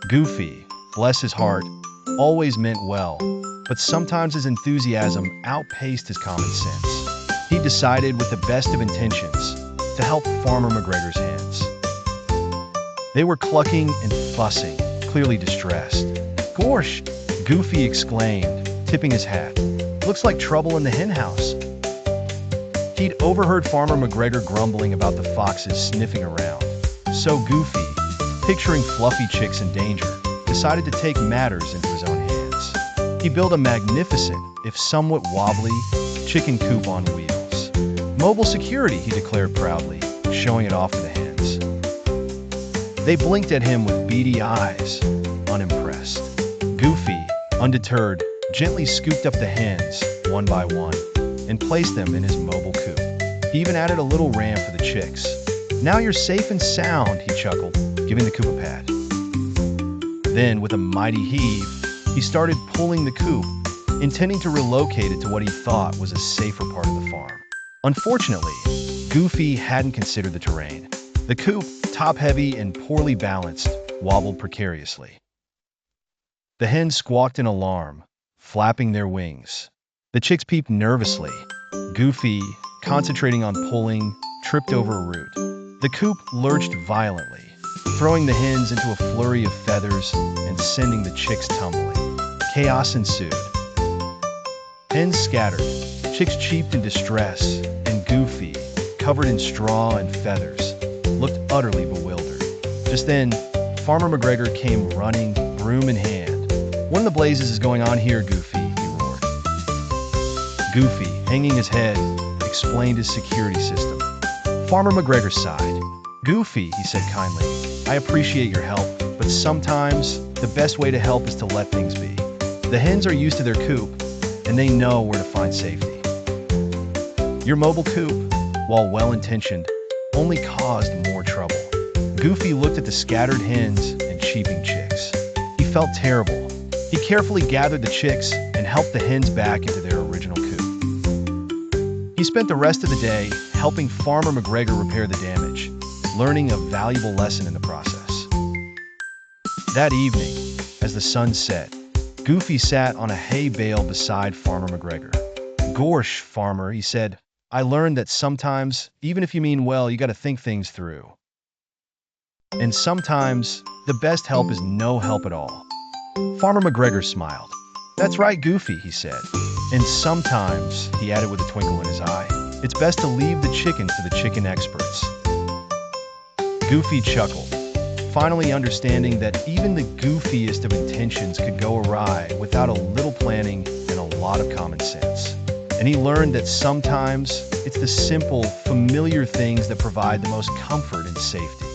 Goofy, bless his heart, always meant well, but sometimes his enthusiasm outpaced his common sense. He decided with the best of intentions to help Farmer McGregor's hens. They were clucking and fussing, clearly distressed. "Gorsh!" Goofy exclaimed, tipping his hat. "Looks like trouble in the hen house." He'd overheard Farmer McGregor grumbling about the foxes sniffing around. So Goofy, picturing fluffy chicks in danger, decided to take matters into his own hands. He built a magnificent, if somewhat wobbly, chicken coop on wheels. "Mobile security," he declared proudly, showing it off to the hens. They blinked at him with beady eyes, unimpressed. Goofy, undeterred, gently scooped up the hens, one by one, and placed them in his mobile coop. He even added a little ramp for the chicks. "Now you're safe and sound," he chuckled, giving the coop a pat. Then, with a mighty heave, he started pulling the coop, intending to relocate it to what he thought was a safer part of the farm. Unfortunately, Goofy hadn't considered the terrain. The coop, top-heavy and poorly balanced, wobbled precariously. The hens squawked in alarm, flapping their wings. The chicks peeped nervously. Goofy, concentrating on pulling, tripped over a root. The coop lurched violently, throwing the hens into a flurry of feathers and sending the chicks tumbling. Chaos ensued. Hens scattered, chicks cheeped in distress, and Goofy, covered in straw and feathers, looked utterly bewildered. Just then, Farmer McGregor came running, broom in hand. "What in the blazes is going on here, Goofy?" he roared. Goofy, hanging his head, explained his security system. Farmer McGregor sighed. "Goofy," he said kindly, "I appreciate your help, but sometimes the best way to help is to let things be. The hens are used to their coop, and they know where to find safety. Your mobile coop, while well-intentioned, only caused more trouble." Goofy looked at the scattered hens and cheeping chicks. He felt terrible. He carefully gathered the chicks and helped the hens back into their original coop. He spent the rest of the day helping Farmer McGregor repair the damage, learning a valuable lesson in the process. That evening, as the sun set, Goofy sat on a hay bale beside Farmer McGregor. "Gorsh, Farmer," he said, "I learned that sometimes, even if you mean well, you gotta think things through. And sometimes, the best help is no help at all." Farmer McGregor smiled. "That's right, Goofy," he said. "And sometimes," he added with a twinkle in his eye, "it's best to leave the chickens to the chicken experts." Goofy chuckled, finally understanding that even the goofiest of intentions could go awry without a little planning and a lot of common sense. And he learned that sometimes it's the simple, familiar things that provide the most comfort and safety.